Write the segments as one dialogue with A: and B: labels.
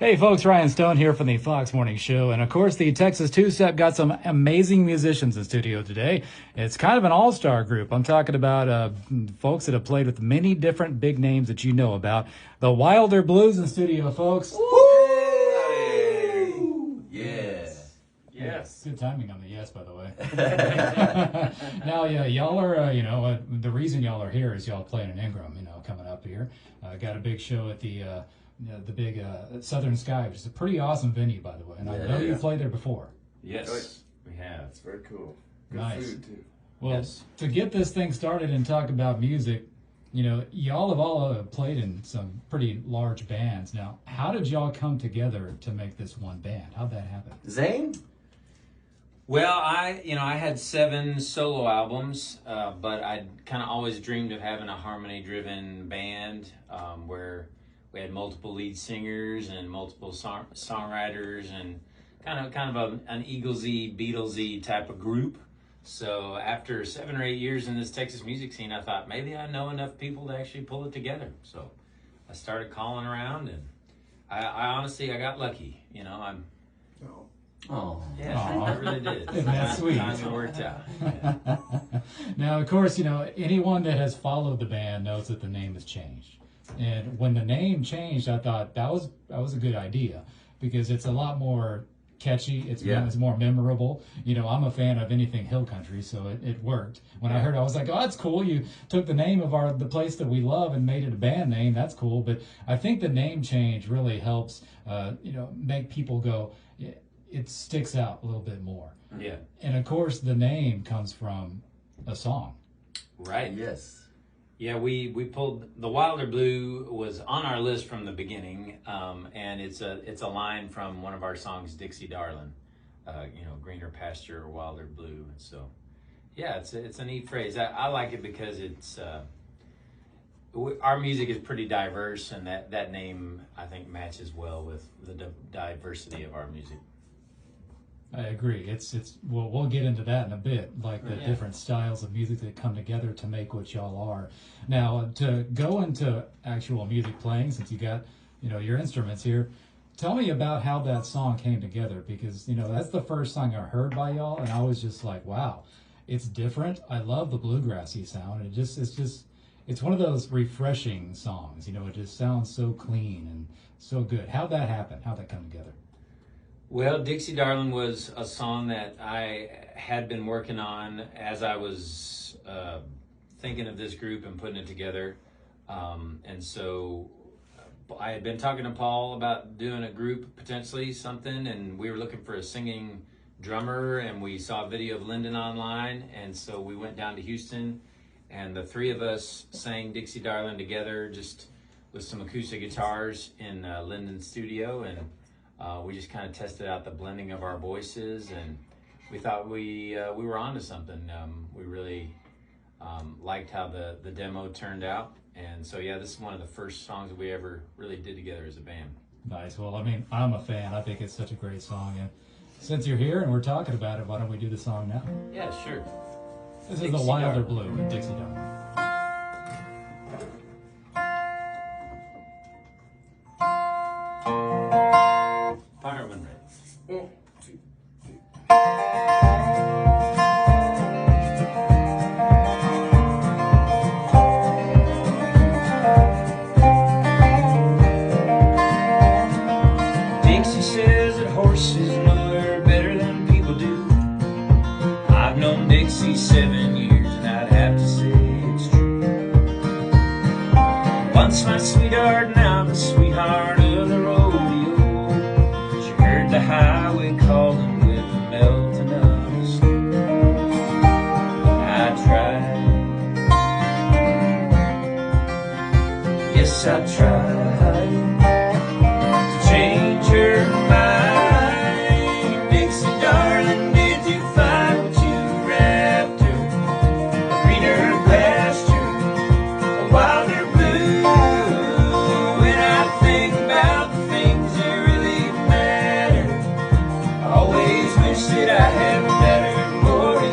A: Hey folks, Ryan Stone here from the Fox Morning Show. And of course, the Texas Two-Step got some amazing musicians in studio today. It's kind of an all-star group. I'm talking about folks that have played with many different big names that you know about. The Wilder Blues in studio, folks.
B: Woo! Yes.
A: Yes. Good timing on the yes, by the way. Now, yeah, y'all are, the reason y'all are here is y'all playing in Ingram, coming up here. Got a big show at the big Southern Sky, which is a pretty awesome venue, by the way. And I know you played there before.
C: Yes, we have.
B: It's very cool. Good
A: Nice.
B: food, too.
A: Well, to get this thing started and talk about music, y'all have all played in some pretty large bands. Now, how did y'all come together to make this one band? How'd that happen?
B: Zane?
C: Well, I had 7 solo albums, but I kind of always dreamed of having a harmony-driven band where we had multiple lead singers and multiple songwriters and kind of an Eaglesy, Beatlesy type of group. So after 7 or 8 years in this Texas music scene, I thought maybe I know enough people to actually pull it together. So I started calling around, and I honestly got lucky.
B: Oh.
C: Yeah, I really did.
A: Isn't that sweet?
C: It worked out.
A: Now, of course, anyone that has followed the band knows that the name has changed. And when the name changed, I thought that was a good idea because it's a lot more catchy. It's more memorable. I'm a fan of anything hill country, so it worked. When I heard it, I was like, oh, that's cool. You took the name of the place that we love and made it a band name. That's cool. But I think the name change really helps, make people go, it sticks out a little bit more.
C: Yeah.
A: And of course, the name comes from a song.
C: Right.
B: Yes.
C: Yeah, we pulled the Wilder Blue was on our list from the beginning, and it's a line from one of our songs, Dixie Darlin', greener pasture, wilder blue. And so, yeah, it's a neat phrase. I like it because it's our music is pretty diverse, and that name I think matches well with the diversity of our music.
A: I agree. We'll get into that in a bit, like the different styles of music that come together to make what y'all are. Now, to go into actual music playing, since you got, your instruments here, tell me about how that song came together, because, that's the first song I heard by y'all, and I was just like, wow, it's different. I love the bluegrassy sound. It's one of those refreshing songs, it just sounds so clean and so good. How'd that happen? How'd that come together?
C: Well, Dixie Darlin' was a song that I had been working on as I was thinking of this group and putting it together. And so I had been talking to Paul about doing a group, potentially something, and we were looking for a singing drummer, and we saw a video of Lyndon online. And so we went down to Houston, and the 3 of us sang Dixie Darlin' together, just with some acoustic guitars in Lyndon's studio. And we just kind of tested out the blending of our voices, and we thought we were onto something. We really liked how the demo turned out, and so this is one of the first songs that we ever really did together as a band.
A: Nice. Well, I'm a fan. I think it's such a great song, and since you're here and we're talking about it, why don't we do the song now?
C: Yeah, sure.
A: This is the Wilder Blue with Dixie Darlin'.
C: Fire when ready.
B: 1, 2, 3.
D: Dixie says that horses know her better than people do. I've known Dixie 7 years, and I'd have to say it's true. Once my sweetheart, now the sweetheart of the rodeo. She heard the highway calling with the melting of the snow. I tried, yes I tried to change her mind. Dixie darling, did you find what you were after? A greener pasture, a wilder blue. When I think about the things that really matter, I always wish that I had mattered more to you.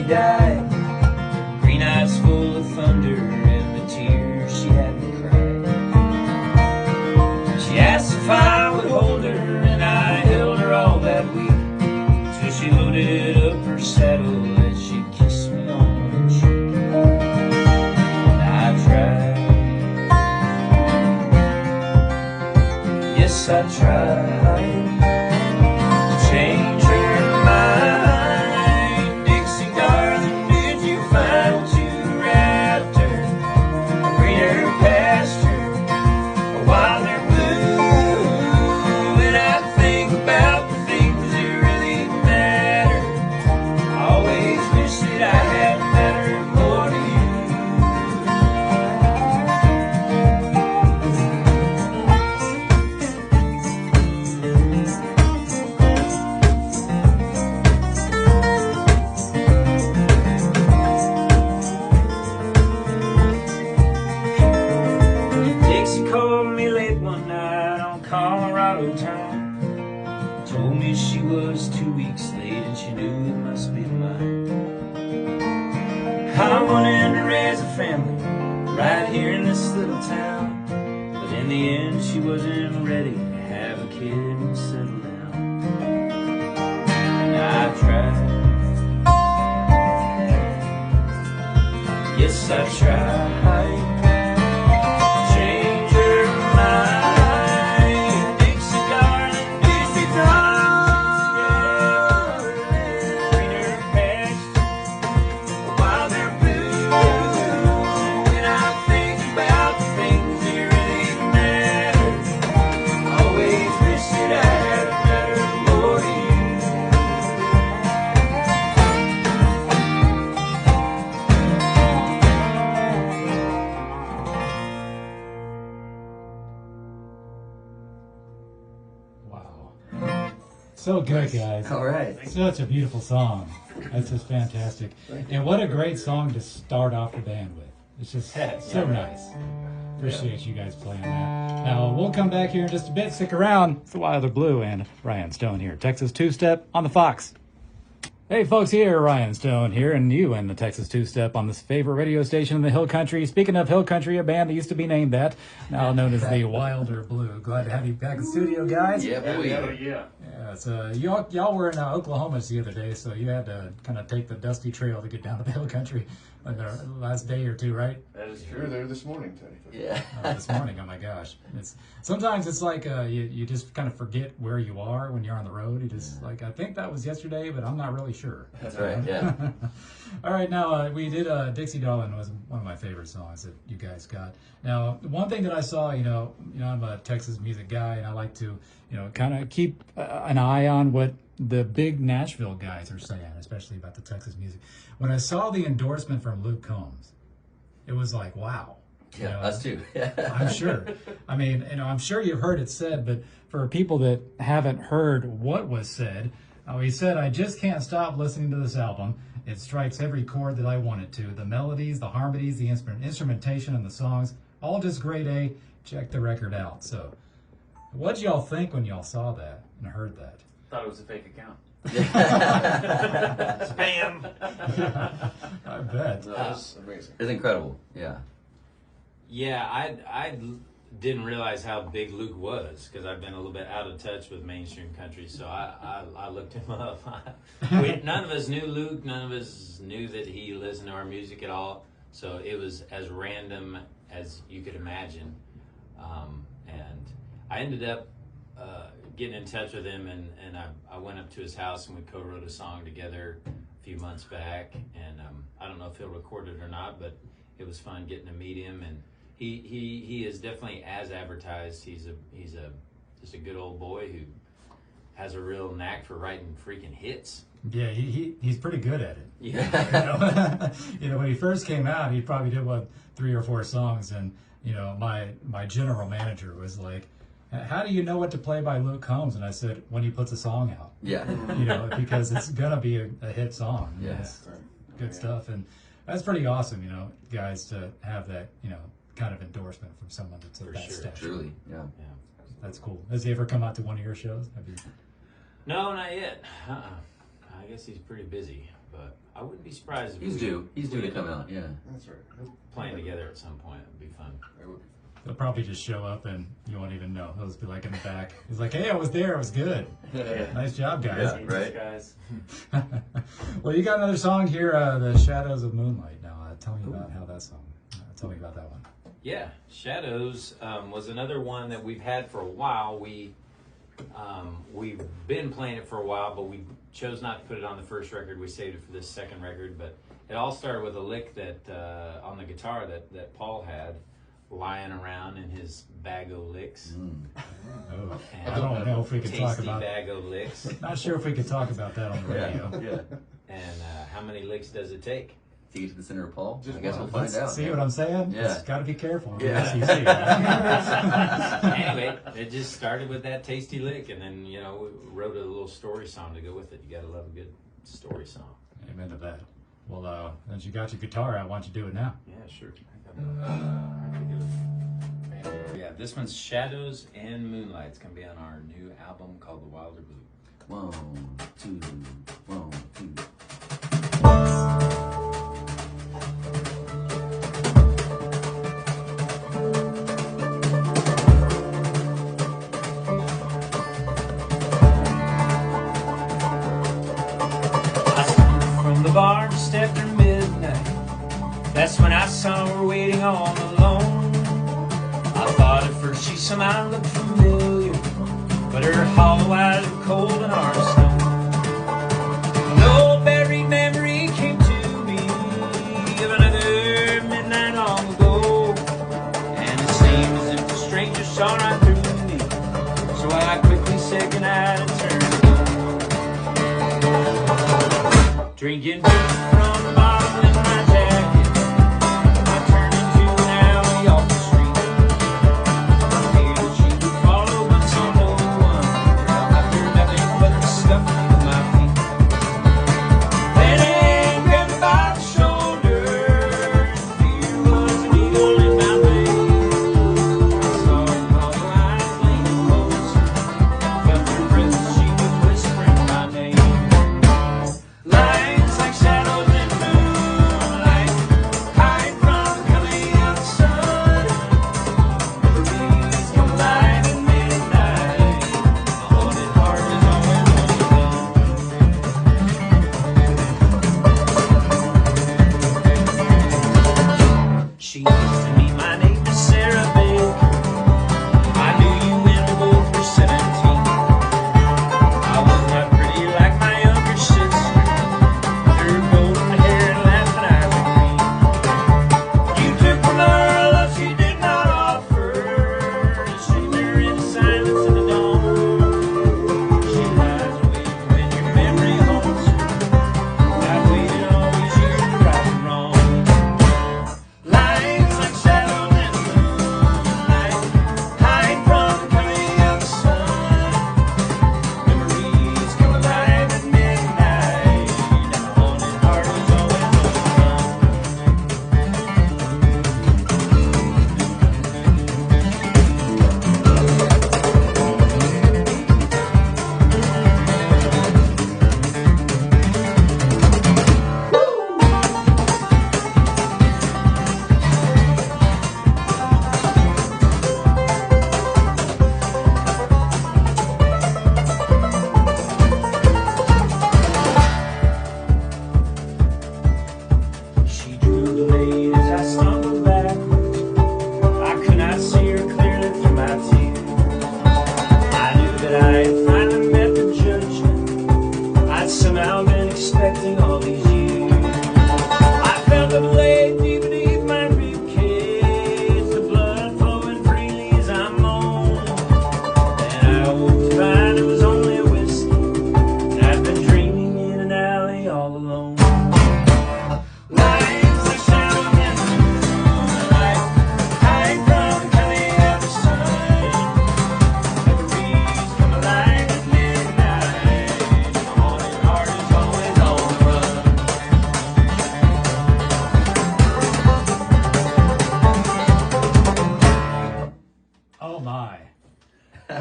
D: died. Green eyes full of thunder and the tears she had me cry. She asked if I would hold her, and I held her all that week, till she loaded up her saddle and she kissed me on the cheek. And I tried, yes I tried to change her mind. Dixie darling, did you find what you were after? A greener pasture, a wilder blue. And I think about the things that really matter. I always wish that I had met her more to you. Dixie called me late one night on Colorado town. Told me she was 2 weeks late and she knew it must be mine. I wanted to raise a family right here in this little town, but in the end she wasn't ready to have a kid and settle down. And I tried, yes I tried. Change her mind, Dixie darling, Dixie darling. Greener pasture, a wilder blue. When I think about the things that really matter, I always wish that I had met her more to you.
A: Wow. So good, guys.
B: All right.
A: Such a beautiful song. That's just fantastic. And what a great song to start off the band with. It's just so nice. Appreciate you guys playing that. Now, we'll come back here in just a bit. Stick around. It's the Wilder Blue and Ryan Stone here. Texas Two-Step on the Fox. Hey folks, here Ryan Stone here, and you and the Texas Two-Step on this favorite radio station in the Hill Country. Speaking of Hill Country, a band that used to be named that, now known as the Wilder Blue. Glad to have you back in the studio, guys.
B: Yeah, boy.
E: Yeah.
A: Yeah, so y'all were in Oklahoma the other day, so you had to kind of take the dusty trail to get down to the Hill Country on the last day or two, right?
E: That is
B: You were
E: true.
B: there this morning, Teddy.
E: Yeah.
A: This morning, oh my gosh! Sometimes it's like you just kind of forget where you are when you're on the road. You just like, I think that was yesterday, but I'm not really sure.
B: That's right. Yeah.
A: All right, now we did Dixie Darling was one of my favorite songs that you guys got. Now, one thing that I saw, I'm a Texas music guy, and I like to, kind of keep an eye on what the big Nashville guys are saying, especially about the Texas music. When I saw the endorsement from Luke Combs, it was like, wow.
B: Yeah, us too.
A: I'm sure. I mean, I'm sure you've heard it said, but for people that haven't heard what was said, he said, I just can't stop listening to this album. It strikes every chord that I want it to. The melodies, the harmonies, the instrumentation, and the songs, all just grade A. Check the record out. So, what did y'all think when y'all saw that and heard that?
E: Thought it was a fake account.
D: Spam.
A: I bet.
B: No, that's amazing.
F: It's incredible. Yeah.
C: Yeah, I didn't realize how big Luke was because I've been a little bit out of touch with mainstream country, so I looked him up. None of us knew Luke. None of us knew that he listened to our music at all. So it was as random as you could imagine. And I ended up getting in touch with him, and I went up to his house and we co-wrote a song together a few months back. And I don't know if he'll record it or not, but it was fun getting to meet him. And he is definitely as advertised. He's just a good old boy who has a real knack for writing freaking hits.
A: Yeah, he's pretty good at it.
C: Yeah.
A: When he first came out, he probably did 3 or 4 songs, and my general manager was like, "How do you know what to play by Luke Combs?" And I said, "When he puts a song out."
F: Yeah.
A: Because it's gonna be a hit song.
F: Yeah.
A: It's good stuff, and that's pretty awesome. Guys, to have that kind of endorsement from someone that's at that
C: sure.
A: stature.
F: Truly. Yeah.
C: Yeah.
A: That's cool. Has he ever come out to one of your shows?
C: No, not yet. I guess he's pretty busy, but I wouldn't be surprised if
B: He's
C: we
B: due. He's due to come out. Yeah. That's right.
C: playing together at some point. It'd be fun.
B: That would be
A: They'll probably just show up and you won't even know. They'll just be like in the back. He's like, hey, I was there. It was good.
B: fun.
A: Nice job, guys.
B: Yeah, right.
C: Guys.
A: Well, you got another song here, The Shadows of Moonlight. Now, tell me about how that song. Tell me about that one.
C: Yeah, Shadows was another one that we've had for a while. We've been playing it for a while, but we chose not to put it on the first record. We saved it for this second record. But it all started with a lick that on the guitar that Paul had lying around in his bag o' licks.
A: Oh, I don't know if we could talk about.
C: Bag o' licks.
A: Not sure if we could talk about that on the radio.
B: Yeah.
C: And how many licks does it take?
B: To get to the center of Paul? I guess we'll find out.
A: See what I'm saying?
B: Yeah.
A: Just got to be careful.
B: Yeah.
C: Anyway, it just started with that tasty lick, and then we wrote a little story song to go with it. You gotta love a good story song.
A: Amen to that. Well, since you got your guitar out, why don't you do it now?
C: Yeah, sure. Yeah, this one's Shadows and Moonlight. It's gonna be on our new album called The Wilder Blue.
B: 1, 2, 1, 2.
D: The bar just after midnight. That's when I saw her waiting all alone. I thought at first she somehow looked familiar, but her hollow eyes were cold and hard as stone. An old buried memory came to me of another midnight long ago, and it seemed as if the stranger saw right through me. So I quickly said goodnight and turned to go. Drinking beer from the bottle in my jacket, I turned into an alley off the street. I figured that she would follow, but saw no one. I heard nothing but the stuff under my feet. Then Anne grabbed me by the shoulder, and fear was a needle in my vein. I saw her hollow eyes leaning closer, felt her breath as she was whispering my name. Lines like shadows in moonlight,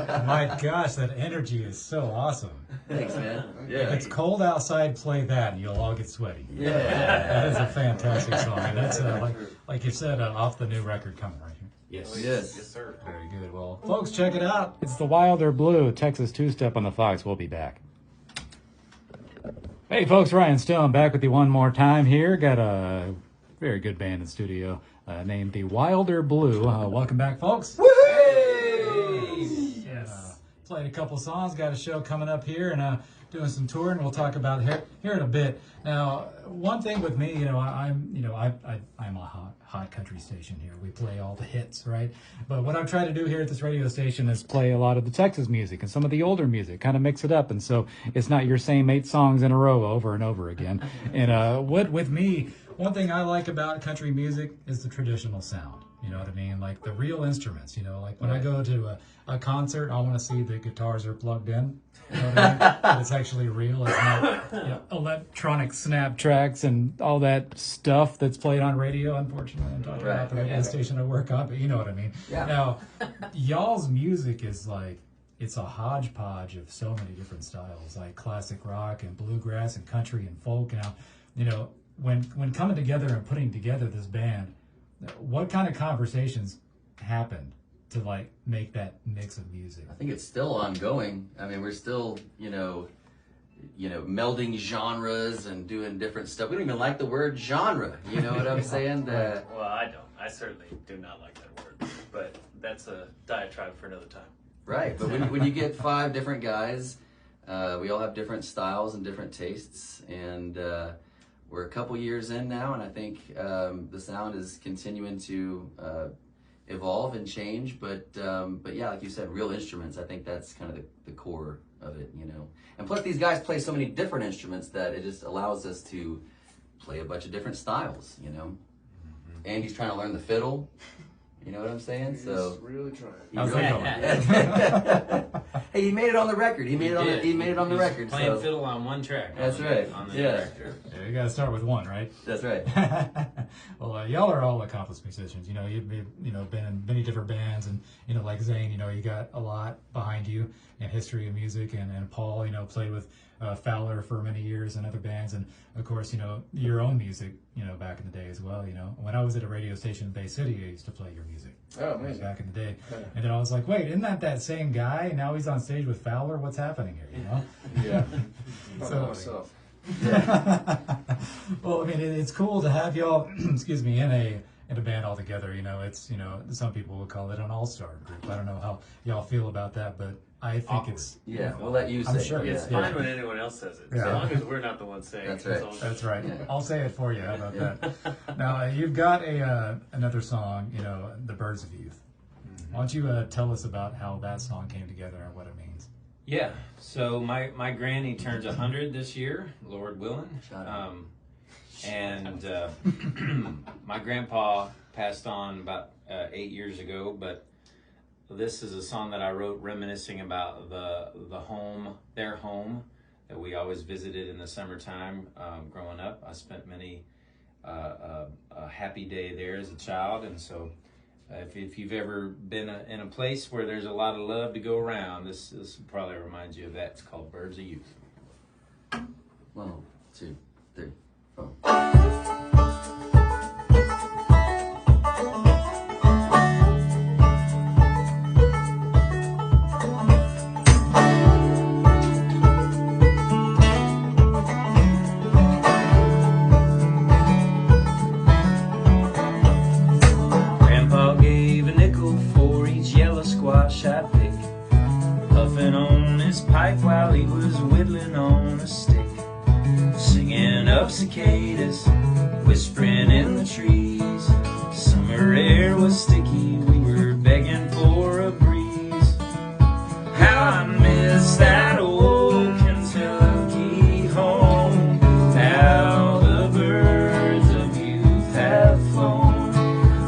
A: My gosh, that energy is so awesome.
B: Thanks, man.
A: If
B: Yeah.
A: it's cold outside, play that, and you'll all get sweaty.
B: Yeah.
A: That is a fantastic song. And that's like you said, off the new record coming right here.
C: Yes.
B: Yes.
E: sir.
A: Very good. Well, folks, check it out. It's the Wilder Blue Texas two-step on the Fox. We'll be back. Hey, folks, Ryan Stone back with you one more time here. Got a very good band in studio named the Wilder Blue. Welcome back, folks. Yes. Played a couple songs. Got a show coming up here and doing some touring. We'll talk about here in a bit. Now, one thing with me, I'm a hot country station here. We play all the hits, right? But what I've tried to do here at this radio station is play a lot of the Texas music and some of the older music, kind of mix it up, and so it's not your same 8 songs in a row over and over again. And with me, one thing I like about country music is the traditional sound. You know what I mean? Like the real instruments, like when I go to a concert, I want to see the guitars are plugged in. You know what I mean? That it's actually real. It's not electronic snap tracks and all that stuff that's played on radio, unfortunately. I'm talking about the radio station I work on, but you know what I mean. Yeah. Now, y'all's music is like, it's a hodgepodge of so many different styles, like classic rock and bluegrass and country and folk. Now, when coming together and putting together this band, what kind of conversations happened to like make that mix of music?
B: I think it's still ongoing. I mean, we're still, melding genres and doing different stuff. We don't even like the word genre. You know what I'm saying?
E: Well, I don't. I certainly do not like that word. But that's a diatribe for another time.
B: Right. But when you get 5 different guys, we all have different styles and different tastes, and we're a couple years in now, and I think the sound is continuing to evolve and change. But yeah, like you said, real instruments. I think that's kind of the core of it, And plus, these guys play so many different instruments that it just allows us to play a bunch of different styles, Mm-hmm. And he's trying to learn the fiddle. You know what I'm saying?
F: He's really trying.
A: How's that going?
B: Hey, he made it on the record. He made it on the record.
C: Playing fiddle on one track.
B: That's right.
C: On the
B: Yeah.
C: record.
A: Yeah, you gotta start with one, right?
B: That's right.
A: Well, y'all are all accomplished musicians. You've been in many different bands, and like Zane, you got a lot behind you in history of music, and Paul, played with Fowler for many years and other bands, and of course, your own music, back in the day as well. When I was at a radio station in Bay City, I used to play your music.
F: Oh, amazing.
A: Back in the day, and then I was like, wait, isn't that same guy? Now he's on stage with Fowler. What's happening here?
F: Yeah.
A: So-
F: myself.
A: Well, I mean, it's cool to have y'all, excuse me, in a band all together. It's some people would call it an all-star group. I don't know how y'all feel about that, but I think it's
B: Yeah, we'll let you say.
A: I'm sure
B: it.
E: It's
A: Yeah.
E: fine when anyone else says it,
A: Yeah.
E: so long as we're not the ones saying
B: That's
E: it.
B: right.
E: all good.
A: That's right.
B: Yeah.
A: I'll say it for you. How about that? Now you've got another song, "The Birds of Youth." Why don't you tell us about how that song came together and what it means?
C: Yeah. So my granny turns 100 this year, Lord willing.
B: Shout out.
C: And my grandpa passed on about 8 years ago, but this is a song that I wrote reminiscing about the home, their home, that we always visited in the summertime growing up. I spent many a happy day there as a child, and so if you've ever been in a place where there's a lot of love to go around, this will probably remind you of that. It's called Birds of Youth.
B: 1, 2, 3, 4.
E: Grandpa gave a nickel for each yellow squash I'd pick, puffing on his pipe while he was whittling on a stick, singing of cicadas, whispering in the trees. Summer air was sticky, we were begging for a breeze. How I miss that old Kentucky home. Now the birds of youth have flown.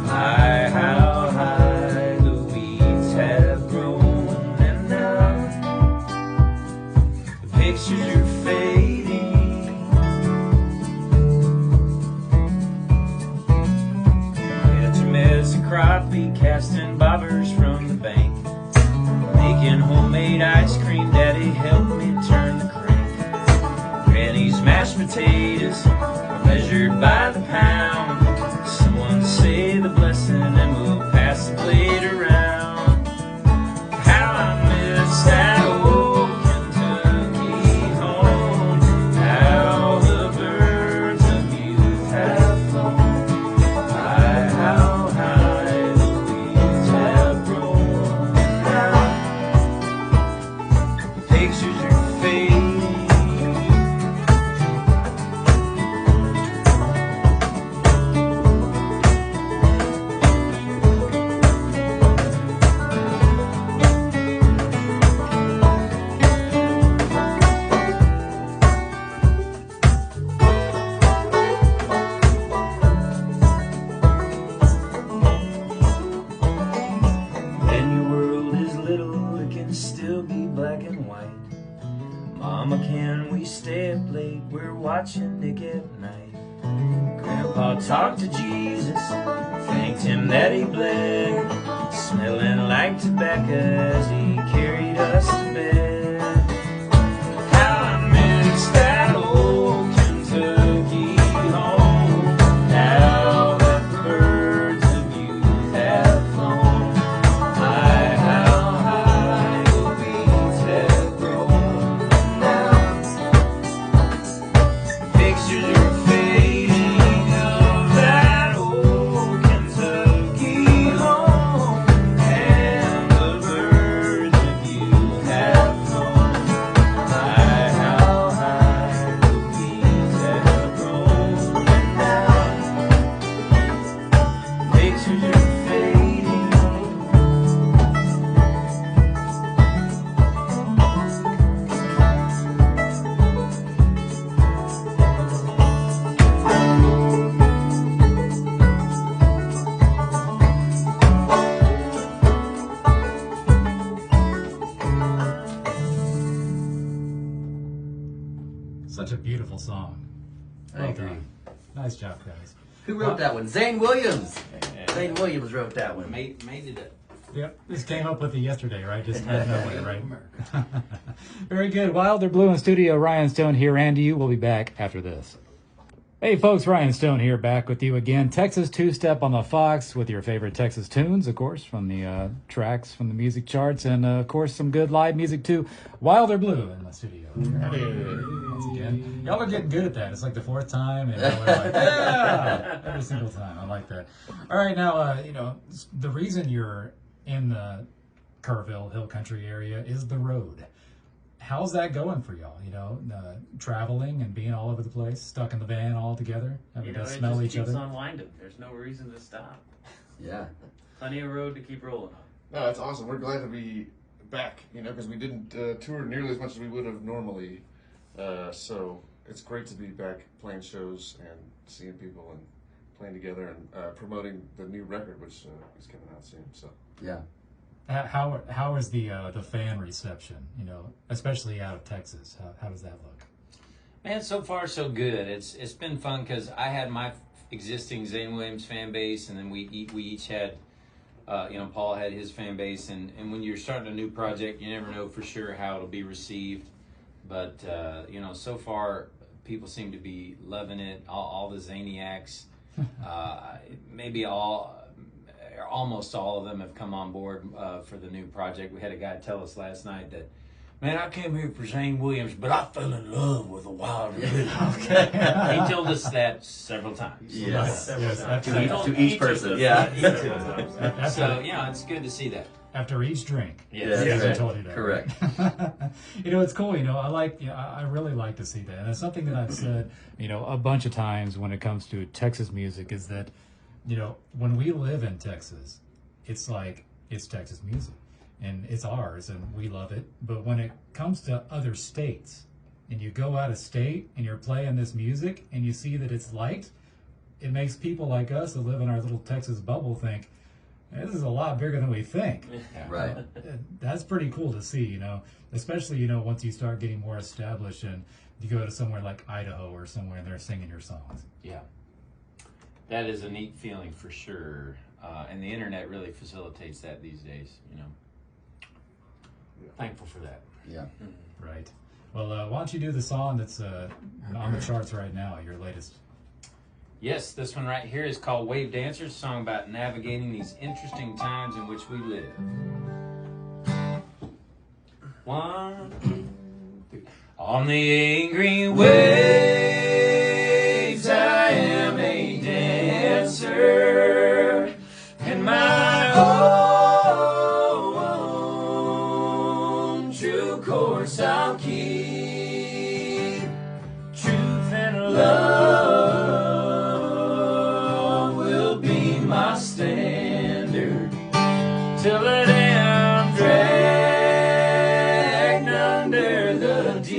E: How high the weeds have grown. And now the pictures are fading. It's a mess of crappie casting bobbers from the bank, making made ice cream, Daddy helped me turn the crank. Granny's mashed potatoes are measured by the pound. Someone say the blessing and we'll pass the plate around. How I miss that old Kentucky home. How the birds of youth have flown. How high the weeds have grown. Now, pictures are fading. When your world is little, it can still be black and white. Mama, can we stay up late? We're watching Nick at night. Grandpa talked to Jesus, thanked him that he bled, smelling like tobacco as he carried us to bed. How I miss that old Kentucky home. Now that the birds of youth have flown. How high the weeds have grown. Now, pictures are fading of that old Kentucky home. And the birds of youth have flown. How high the weeds have grown. Now, pictures are fading.
A: Such a beautiful song.
B: I agree.
A: done. Nice job, guys.
B: Who wrote that one? Zane Williams. Zane Williams wrote that one.
C: Made it up.
A: Yep, this came up with it yesterday, right? Just out of nowhere, right? Very good. Wilder Blue in studio. Ryan Stone here, and you. We'll be back after this. Hey folks, Ryan Stone here, back with you again. Texas Two-Step on the Fox with your favorite Texas tunes, of course, from the tracks from the music charts, and of course some good live music too. Wilder Blue in the studio. Once again, y'all are getting good at that. It's like the fourth time, and y'all are like, yeah, every single time. I like that. All right, now the reason you're in the Kerrville Hill Country area is the road. How's that going for y'all? Traveling and being all over the place, stuck in the van all together, having to smell each other.
F: It just keeps on winding. There's no reason to stop.
B: Yeah.
F: Plenty of road to keep rolling on.
G: No, it's awesome. We're glad to be back, because we didn't tour nearly as much as we would have normally. So it's great to be back playing shows and seeing people and playing together and promoting the new record, which is coming out soon. So
B: Yeah.
A: How is the fan reception? Especially out of Texas. How does that look?
C: Man, so far so good. It's been fun because I had my existing Zane Williams fan base, and then we each had, Paul had his fan base, and when you're starting a new project, you never know for sure how it'll be received. But so far people seem to be loving it. All the Zaniacs, maybe almost all of them have come on board for the new project. We had a guy tell us last night that, man, I came here for Zane Williams, but I fell in love with a Wilder Blue. He told us that several times.
B: Yes.
A: Yes.
B: To each person. Yeah.
C: So, it's good to see that.
A: After each drink.
B: Yes.
A: Yes, I
B: Right.
A: told you that.
B: Correct.
A: It's cool. I really like to see that. And it's something that I've said, a bunch of times when it comes to Texas music is that, when we live in Texas, it's like, it's Texas music and it's ours and we love it. But when it comes to other states and you go out of state and you're playing this music and you see that it's liked, it makes people like us that live in our little Texas bubble think, this is a lot bigger than we think.
B: Right.
A: That's pretty cool to see, especially, once you start getting more established and you go to somewhere like Idaho or somewhere and they're singing your songs.
C: Yeah. That is a neat feeling for sure. And the internet really facilitates that these days, thankful for that.
B: Yeah.
A: Right. Well, why don't you do the song that's on the charts right now, your latest?
C: Yes, this one right here is called Wave Dancers, a song about navigating these interesting times in which we live. 1, 2, 3. On the angry waves, I am a dancer, and my own true course I'll keep. Truth and love will be my standard till the day I'm dragged under the deep.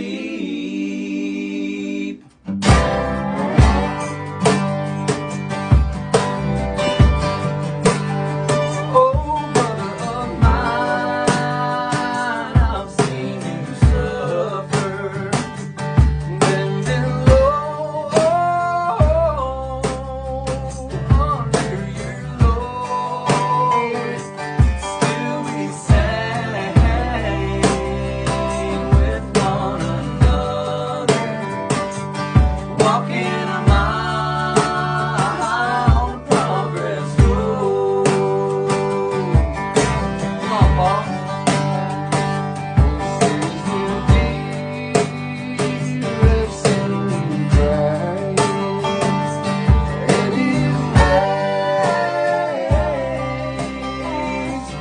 C: Oh, brother of mine, I've seen you suffer, bending low under your load. Still we sang with one another, walking a mile progress road. Come on, Paul.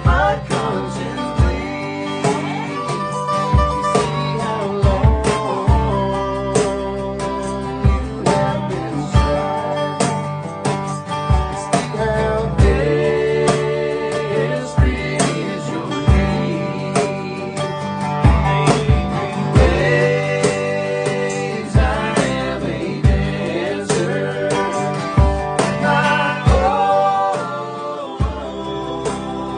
C: My conscience bleeds. See how long you have been striving. See how desperate is your need. Angry waves, I am a dancer. My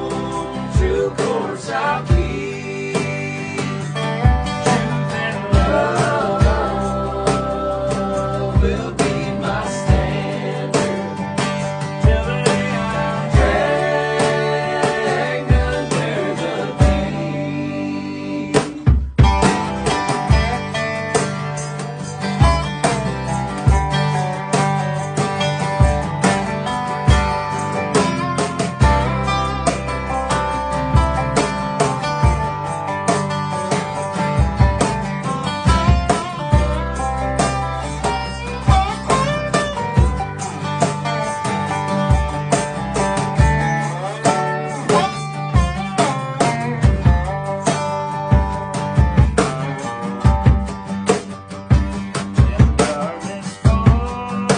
C: own true course I'll keep. Truth and love will be my standard till the day I'm dragged under the deep. Darkness falls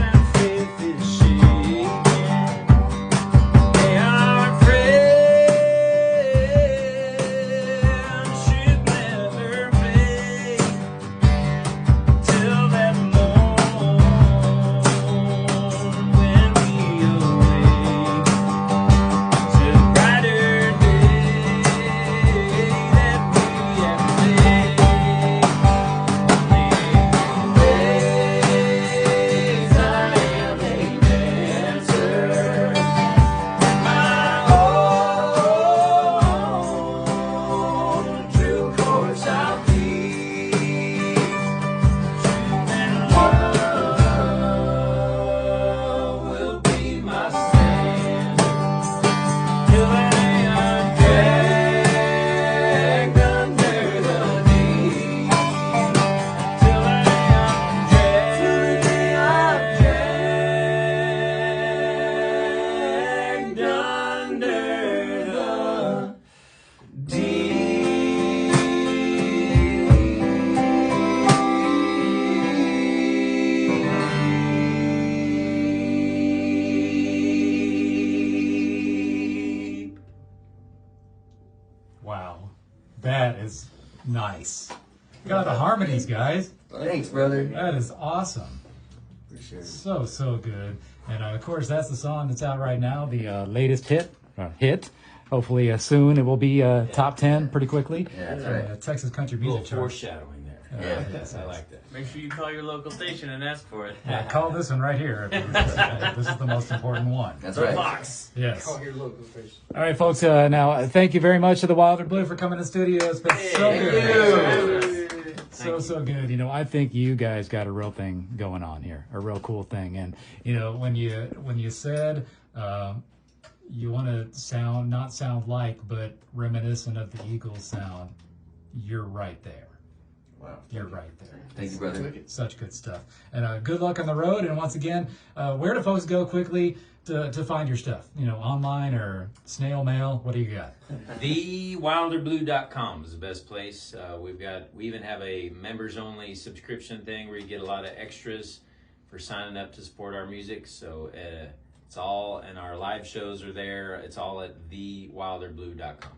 C: and faith is shaken. May our friendship never fade till that morn when we awake to the brighter day that we have made. Waves, I am a dancer. My own true course I'll keep. Truth and love will be my standard till the day I'm dragged under the deep. Till the day I'm dragged under the deep.
A: Wow. That is nice. Got the harmonies, guys.
B: Thanks, brother.
A: That is awesome.
G: Appreciate it.
A: So good. And of course, that's the song that's out right now, the latest hit. Hopefully soon it will be top 10 pretty quickly.
B: Yeah, that's right.
A: Texas Country
C: A little
A: Music Chart.
C: foreshadowing there.
B: Yeah.
A: Yes,
C: I like that.
F: Make sure you call your local station and ask for it.
A: Yeah, call this one right here. This is the most important one.
B: That's
F: The
B: right.
F: Fox.
A: Yes.
H: Call your local station.
A: All right, folks. Now, thank you very much to the Wilder Blue for coming to the studio. It's been so
B: Thank
A: good.
B: you.
A: So good. You know, I think you guys got a real thing going on here, a real cool thing. And you know, when you said you want to not sound like, but reminiscent of the Eagles sound, you're right there.
G: Wow.
A: You're right there.
B: Thank you, brother.
A: Such good stuff. And good luck on the road. And once again, where do folks go quickly to find your stuff? You know, online or snail mail? What do you got?
C: TheWilderBlue.com is the best place. We even have a members only subscription thing where you get a lot of extras for signing up to support our music. So it's all, and our live shows are there. It's all at TheWilderBlue.com.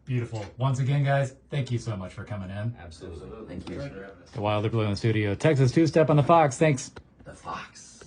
A: Beautiful. Once again, guys, thank you so much for coming in.
C: Absolutely.
B: Thank you.
A: The Wilder Blue in the studio. Texas Two-Step on the Fox. Thanks.
B: The Fox.